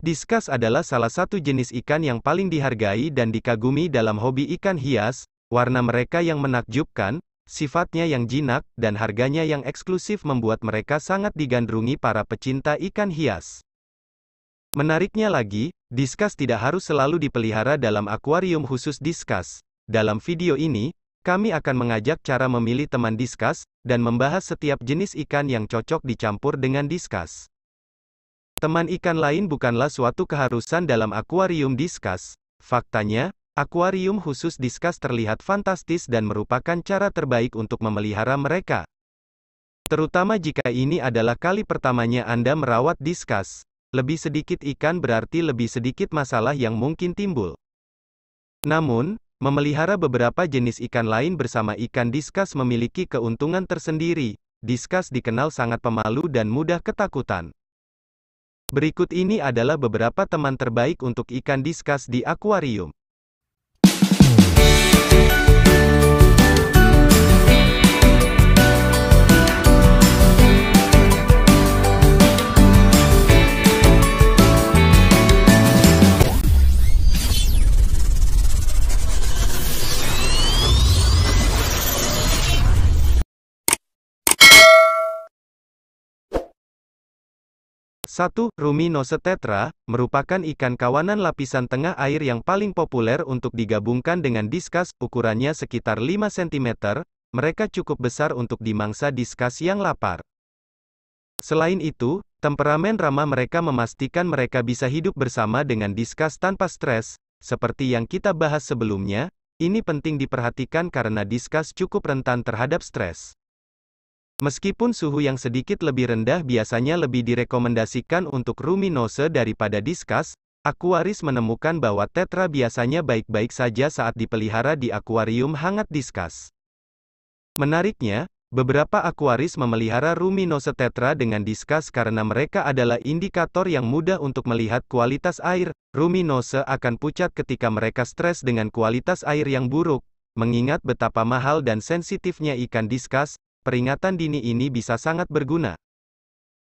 Diskus adalah salah satu jenis ikan yang paling dihargai dan dikagumi dalam hobi ikan hias, warna mereka yang menakjubkan, sifatnya yang jinak, dan harganya yang eksklusif membuat mereka sangat digandrungi para pecinta ikan hias. Menariknya lagi, diskus tidak harus selalu dipelihara dalam akuarium khusus diskus. Dalam video ini, kami akan mengajak cara memilih teman diskus, dan membahas setiap jenis ikan yang cocok dicampur dengan diskus. Teman ikan lain bukanlah suatu keharusan dalam akuarium diskus. Faktanya, akuarium khusus diskus terlihat fantastis dan merupakan cara terbaik untuk memelihara mereka. Terutama jika ini adalah kali pertamanya Anda merawat diskus. Lebih sedikit ikan berarti lebih sedikit masalah yang mungkin timbul. Namun, memelihara beberapa jenis ikan lain bersama ikan diskus memiliki keuntungan tersendiri. Diskus dikenal sangat pemalu dan mudah ketakutan. Berikut ini adalah beberapa teman terbaik untuk ikan diskus di akuarium. Satu, Ruminose tetra, merupakan ikan kawanan lapisan tengah air yang paling populer untuk digabungkan dengan diskus, ukurannya sekitar 5 cm, mereka cukup besar untuk dimangsa diskus yang lapar. Selain itu, temperamen ramah mereka memastikan mereka bisa hidup bersama dengan diskus tanpa stres, seperti yang kita bahas sebelumnya, ini penting diperhatikan karena diskus cukup rentan terhadap stres. Meskipun suhu yang sedikit lebih rendah biasanya lebih direkomendasikan untuk ruminose daripada diskus, akuaris menemukan bahwa tetra biasanya baik-baik saja saat dipelihara di akuarium hangat diskus. Menariknya, beberapa akuaris memelihara ruminose tetra dengan diskus karena mereka adalah indikator yang mudah untuk melihat kualitas air. Ruminose akan pucat ketika mereka stres dengan kualitas air yang buruk, mengingat betapa mahal dan sensitifnya ikan diskus. Peringatan dini ini bisa sangat berguna.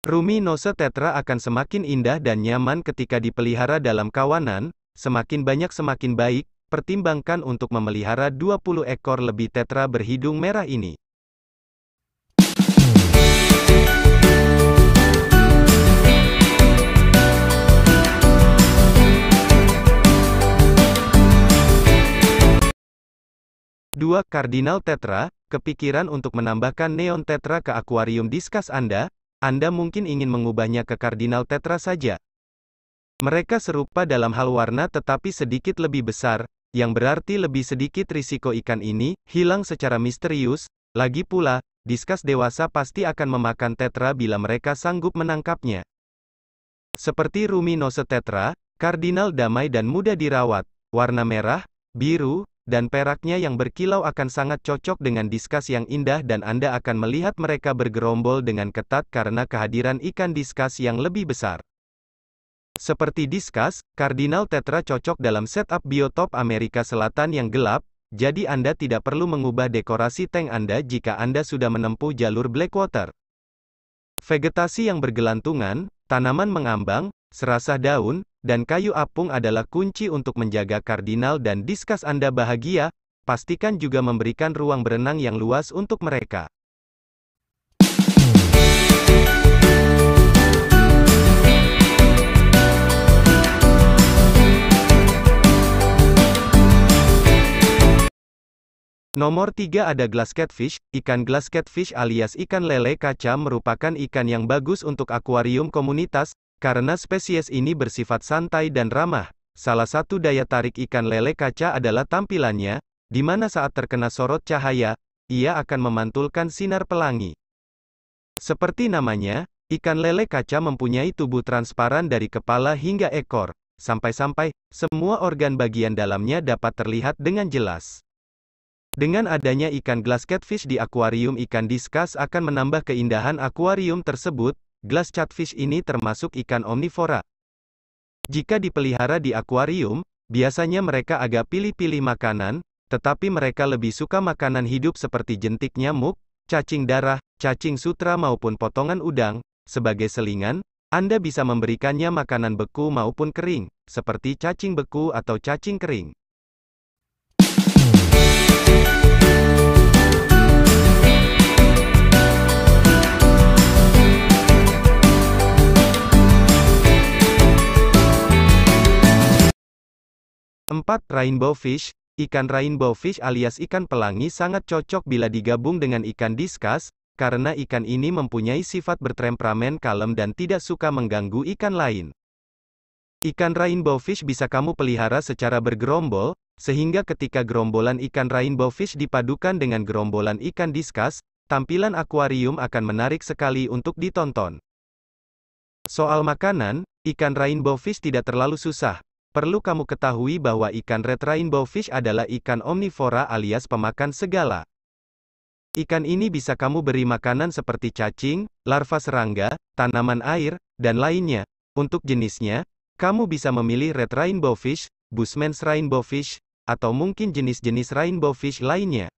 Ruminose tetra akan semakin indah dan nyaman ketika dipelihara dalam kawanan, semakin banyak semakin baik, pertimbangkan untuk memelihara 20 ekor lebih tetra berhidung merah ini. Dua, Cardinal tetra. Kepikiran untuk menambahkan neon tetra ke akuarium diskus Anda? Anda mungkin ingin mengubahnya ke Cardinal tetra saja. Mereka serupa dalam hal warna tetapi sedikit lebih besar, yang berarti lebih sedikit risiko ikan ini hilang secara misterius. Lagi pula, diskus dewasa pasti akan memakan tetra bila mereka sanggup menangkapnya. Seperti ruminose tetra, Cardinal damai dan mudah dirawat. Warna merah, biru, dan peraknya yang berkilau akan sangat cocok dengan diskus yang indah dan Anda akan melihat mereka bergerombol dengan ketat karena kehadiran ikan diskus yang lebih besar. Seperti diskus, Cardinal tetra cocok dalam setup biotop Amerika Selatan yang gelap, jadi Anda tidak perlu mengubah dekorasi tank Anda jika Anda sudah menempuh jalur Blackwater. Vegetasi yang bergelantungan, tanaman mengambang, serasah daun, dan kayu apung adalah kunci untuk menjaga Cardinal dan diskus Anda bahagia. Pastikan juga memberikan ruang berenang yang luas untuk mereka. Nomor 3 ada glass catfish. Ikan glass catfish alias ikan lele kaca merupakan ikan yang bagus untuk akuarium komunitas, karena spesies ini bersifat santai dan ramah. Salah satu daya tarik ikan lele kaca adalah tampilannya, di mana saat terkena sorot cahaya, ia akan memantulkan sinar pelangi. Seperti namanya, ikan lele kaca mempunyai tubuh transparan dari kepala hingga ekor, sampai-sampai semua organ bagian dalamnya dapat terlihat dengan jelas. Dengan adanya ikan glass catfish di akuarium ikan diskus akan menambah keindahan akuarium tersebut. Glass catfish ini termasuk ikan omnivora. Jika dipelihara di akuarium, biasanya mereka agak pilih-pilih makanan, tetapi mereka lebih suka makanan hidup seperti jentik nyamuk, cacing darah, cacing sutra maupun potongan udang. Sebagai selingan, Anda bisa memberikannya makanan beku maupun kering, seperti cacing beku atau cacing kering. 4. Rainbow fish. Ikan rainbow fish alias ikan pelangi sangat cocok bila digabung dengan ikan diskus, karena ikan ini mempunyai sifat bertemperamen kalem dan tidak suka mengganggu ikan lain. Ikan rainbow fish bisa kamu pelihara secara bergerombol, sehingga ketika gerombolan ikan rainbow fish dipadukan dengan gerombolan ikan diskus, tampilan akuarium akan menarik sekali untuk ditonton. Soal makanan, ikan rainbow fish tidak terlalu susah. Perlu kamu ketahui bahwa ikan red rainbow fish adalah ikan omnivora alias pemakan segala. Ikan ini bisa kamu beri makanan seperti cacing, larva serangga, tanaman air, dan lainnya. Untuk jenisnya, kamu bisa memilih red rainbow fish, Bushman's rainbow fish, atau mungkin jenis-jenis rainbow fish lainnya.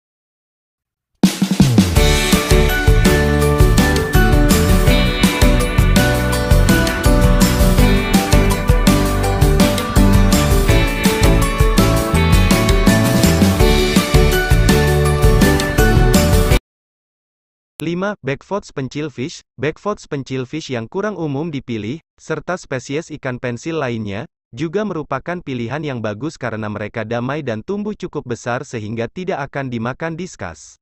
Lima. Backvotes pencilfish. Backvotes pencilfish yang kurang umum dipilih, serta spesies ikan pensil lainnya, juga merupakan pilihan yang bagus karena mereka damai dan tumbuh cukup besar sehingga tidak akan dimakan diskus.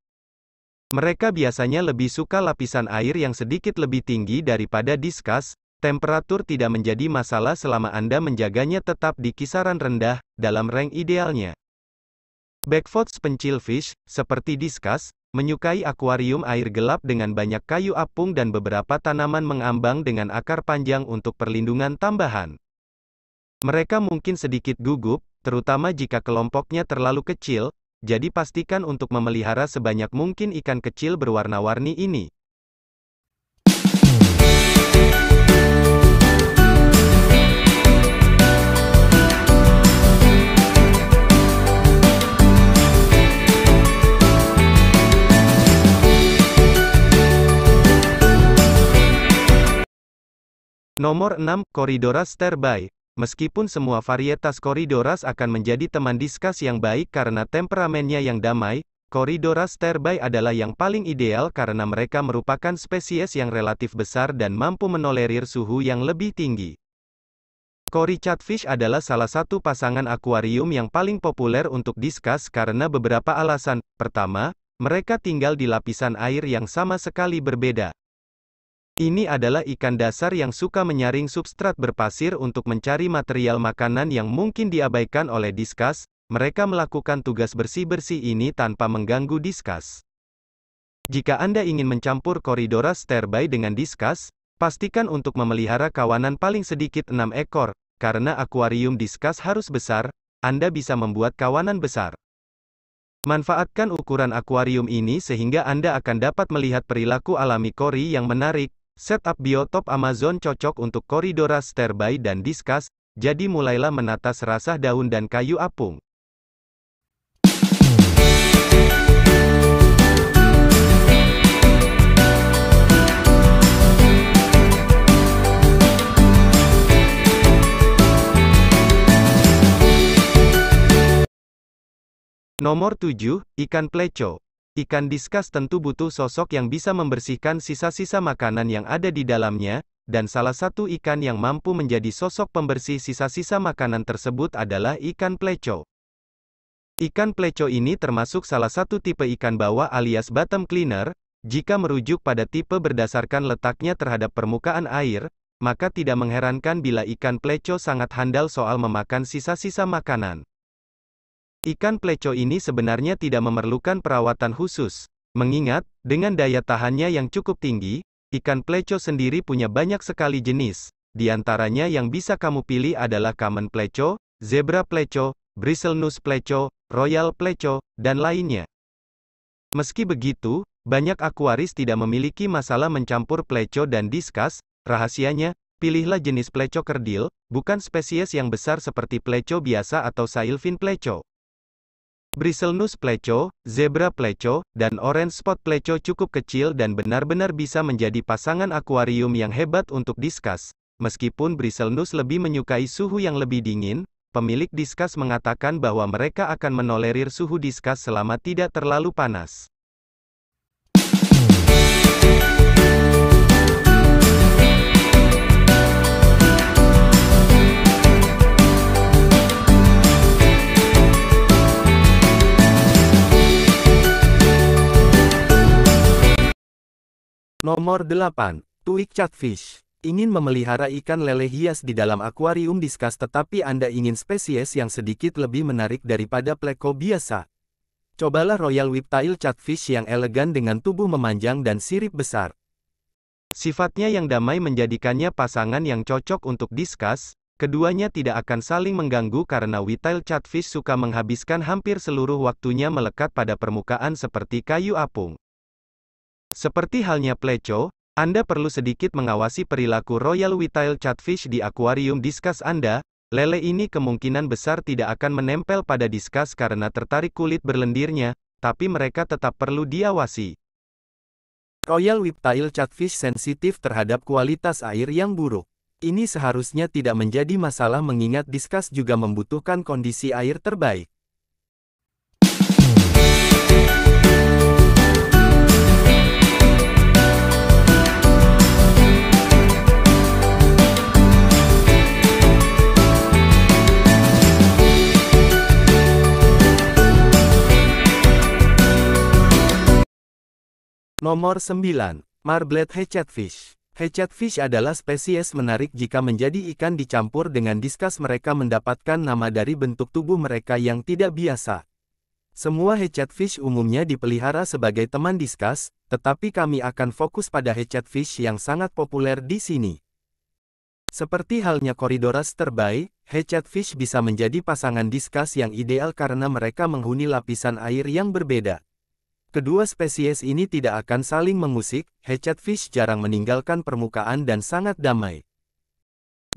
Mereka biasanya lebih suka lapisan air yang sedikit lebih tinggi daripada diskus. Temperatur tidak menjadi masalah selama Anda menjaganya tetap di kisaran rendah, dalam range idealnya. Backvotes pencilfish, seperti diskus, menyukai akuarium air gelap dengan banyak kayu apung dan beberapa tanaman mengambang dengan akar panjang untuk perlindungan tambahan. Mereka mungkin sedikit gugup, terutama jika kelompoknya terlalu kecil, jadi pastikan untuk memelihara sebanyak mungkin ikan kecil berwarna-warni ini. Nomor 6. Corydoras sterbai. Meskipun semua varietas Corydoras akan menjadi teman diskus yang baik karena temperamennya yang damai, Corydoras sterbai adalah yang paling ideal karena mereka merupakan spesies yang relatif besar dan mampu menolerir suhu yang lebih tinggi. Cory catfish adalah salah satu pasangan akuarium yang paling populer untuk diskus karena beberapa alasan. Pertama, mereka tinggal di lapisan air yang sama sekali berbeda. Ini adalah ikan dasar yang suka menyaring substrat berpasir untuk mencari material makanan yang mungkin diabaikan oleh diskus. Mereka melakukan tugas bersih-bersih ini tanpa mengganggu diskus. Jika Anda ingin mencampur Corydoras sterbai dengan diskus, pastikan untuk memelihara kawanan paling sedikit 6 ekor, karena akuarium diskus harus besar, Anda bisa membuat kawanan besar. Manfaatkan ukuran akuarium ini sehingga Anda akan dapat melihat perilaku alami cory yang menarik. Setup biotop Amazon cocok untuk Corydoras sterbai dan diskus, jadi mulailah menata serasah daun dan kayu apung. Nomor 7. Ikan pleco. Ikan diskus tentu butuh sosok yang bisa membersihkan sisa-sisa makanan yang ada di dalamnya, dan salah satu ikan yang mampu menjadi sosok pembersih sisa-sisa makanan tersebut adalah ikan pleco. Ikan pleco ini termasuk salah satu tipe ikan bawah alias bottom cleaner. Jika merujuk pada tipe berdasarkan letaknya terhadap permukaan air, maka tidak mengherankan bila ikan pleco sangat handal soal memakan sisa-sisa makanan. Ikan pleco ini sebenarnya tidak memerlukan perawatan khusus. Mengingat, dengan daya tahannya yang cukup tinggi, ikan pleco sendiri punya banyak sekali jenis. Di antaranya yang bisa kamu pilih adalah common pleco, zebra pleco, bristlenose pleco, royal pleco, dan lainnya. Meski begitu, banyak akuaris tidak memiliki masalah mencampur pleco dan diskus. Rahasianya, pilihlah jenis pleco kerdil, bukan spesies yang besar seperti pleco biasa atau sailfin pleco. Bristlenose pleco, zebra pleco, dan orange spot pleco cukup kecil dan benar-benar bisa menjadi pasangan akuarium yang hebat untuk diskus. meskipun Bristlenus lebih menyukai suhu yang lebih dingin, pemilik diskus mengatakan bahwa mereka akan menolerir suhu diskus selama tidak terlalu panas. Nomor 8. Twig Catfish. Ingin memelihara ikan lele hias di dalam akuarium diskus tetapi Anda ingin spesies yang sedikit lebih menarik daripada pleko biasa? Cobalah Royal Whiptail Catfish yang elegan dengan tubuh memanjang dan sirip besar. Sifatnya yang damai menjadikannya pasangan yang cocok untuk diskus. Keduanya tidak akan saling mengganggu karena Whiptail Catfish suka menghabiskan hampir seluruh waktunya melekat pada permukaan seperti kayu apung. Seperti halnya pleco, Anda perlu sedikit mengawasi perilaku Royal Whiptail Catfish di akuarium diskus Anda. Lele ini kemungkinan besar tidak akan menempel pada diskus karena tertarik kulit berlendirnya, tapi mereka tetap perlu diawasi. Royal Whiptail Catfish sensitif terhadap kualitas air yang buruk. Ini seharusnya tidak menjadi masalah mengingat diskus juga membutuhkan kondisi air terbaik. Nomor 9. Marblet Hatchetfish. Hatchetfish adalah spesies menarik jika menjadi ikan dicampur dengan diskus. Mereka mendapatkan nama dari bentuk tubuh mereka yang tidak biasa. Semua hatchetfish umumnya dipelihara sebagai teman diskus, tetapi kami akan fokus pada hatchetfish yang sangat populer di sini. Seperti halnya Corydoras terbaik, hatchetfish bisa menjadi pasangan diskus yang ideal karena mereka menghuni lapisan air yang berbeda. Kedua spesies ini tidak akan saling mengusik, hatchetfish jarang meninggalkan permukaan dan sangat damai.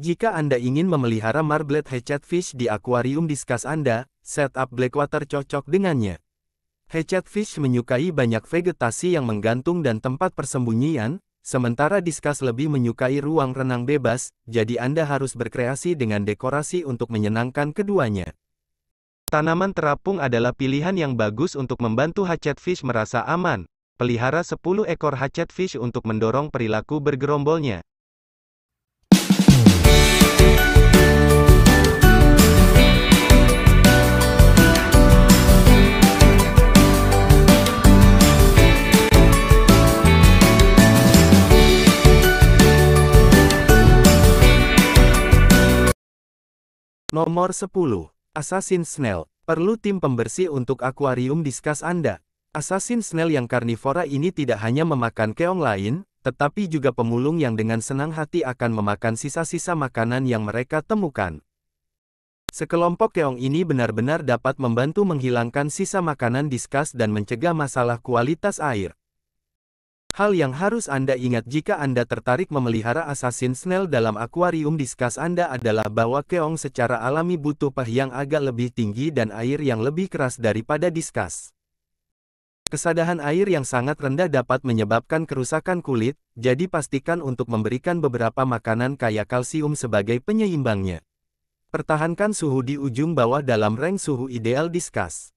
Jika Anda ingin memelihara Marblet Hatchetfish di akuarium diskus Anda, setup Blackwater cocok dengannya. Hatchetfish menyukai banyak vegetasi yang menggantung dan tempat persembunyian, sementara diskus lebih menyukai ruang renang bebas, jadi Anda harus berkreasi dengan dekorasi untuk menyenangkan keduanya. Tanaman terapung adalah pilihan yang bagus untuk membantu hatchetfish merasa aman. Pelihara 10 ekor hatchetfish untuk mendorong perilaku bergerombolnya. Nomor 10. Assassin Snail. Perlu tim pembersih untuk akuarium diskus Anda. Assassin Snail yang karnivora ini tidak hanya memakan keong lain, tetapi juga pemulung yang dengan senang hati akan memakan sisa-sisa makanan yang mereka temukan. Sekelompok keong ini benar-benar dapat membantu menghilangkan sisa makanan diskus dan mencegah masalah kualitas air. Hal yang harus Anda ingat jika Anda tertarik memelihara Assassin Snail dalam akuarium diskus Anda adalah bahwa keong secara alami butuh pH yang agak lebih tinggi dan air yang lebih keras daripada diskus. Kesadahan air yang sangat rendah dapat menyebabkan kerusakan kulit, jadi pastikan untuk memberikan beberapa makanan kaya kalsium sebagai penyeimbangnya. Pertahankan suhu di ujung bawah dalam range suhu ideal diskus.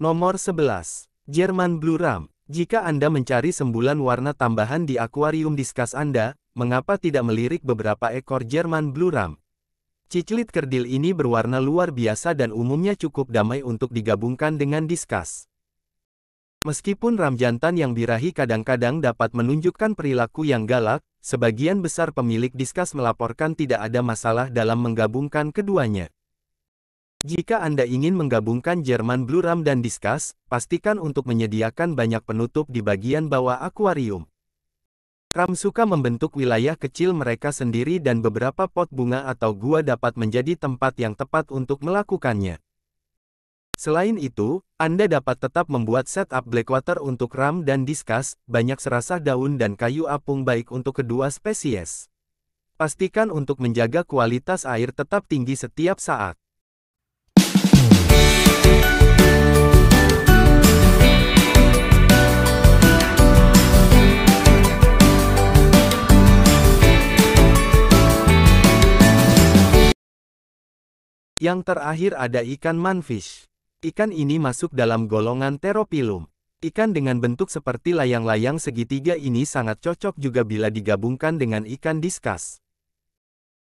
Nomor 11. German Blue Ram. Jika Anda mencari sembulan warna tambahan di akuarium diskus Anda, mengapa tidak melirik beberapa ekor German Blue Ram? Ciclit kerdil ini berwarna luar biasa dan umumnya cukup damai untuk digabungkan dengan diskus. Meskipun ram jantan yang birahi kadang-kadang dapat menunjukkan perilaku yang galak, sebagian besar pemilik diskus melaporkan tidak ada masalah dalam menggabungkan keduanya. Jika Anda ingin menggabungkan German Blue Ram dan diskus, pastikan untuk menyediakan banyak penutup di bagian bawah akuarium. Ram suka membentuk wilayah kecil mereka sendiri dan beberapa pot bunga atau gua dapat menjadi tempat yang tepat untuk melakukannya. Selain itu, Anda dapat tetap membuat setup Blackwater untuk ram dan diskus, banyak serasah daun dan kayu apung baik untuk kedua spesies. Pastikan untuk menjaga kualitas air tetap tinggi setiap saat. Yang terakhir ada ikan manfish. Ikan ini masuk dalam golongan Pterophyllum. Ikan dengan bentuk seperti layang-layang segitiga ini sangat cocok juga bila digabungkan dengan ikan diskus.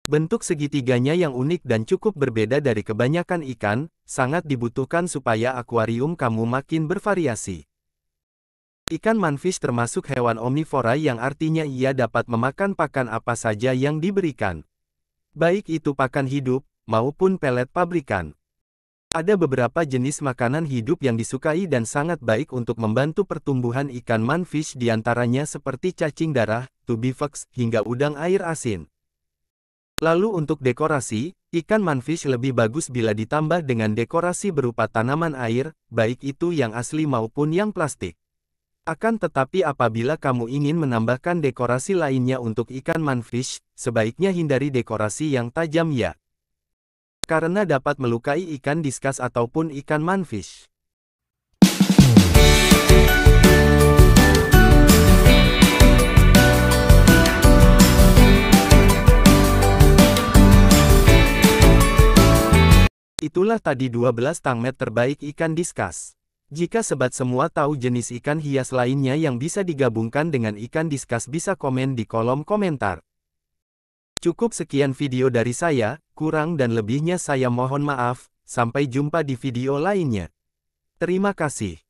Bentuk segitiganya yang unik dan cukup berbeda dari kebanyakan ikan, sangat dibutuhkan supaya akuarium kamu makin bervariasi. Ikan manfish termasuk hewan omnivora yang artinya ia dapat memakan pakan apa saja yang diberikan. Baik itu pakan hidup, maupun pelet pabrikan. Ada beberapa jenis makanan hidup yang disukai dan sangat baik untuk membantu pertumbuhan ikan manfish diantaranya seperti cacing darah, tubifax, hingga udang air asin. Lalu untuk dekorasi, ikan manfish lebih bagus bila ditambah dengan dekorasi berupa tanaman air, baik itu yang asli maupun yang plastik. Akan tetapi apabila kamu ingin menambahkan dekorasi lainnya untuk ikan manfish, sebaiknya hindari dekorasi yang tajam ya. Karena dapat melukai ikan diskus ataupun ikan manfish. Itulah tadi 12 tangmet terbaik ikan diskus. Jika sobat semua tahu jenis ikan hias lainnya yang bisa digabungkan dengan ikan diskus bisa komen di kolom komentar. Cukup sekian video dari saya, kurang dan lebihnya saya mohon maaf, sampai jumpa di video lainnya. Terima kasih.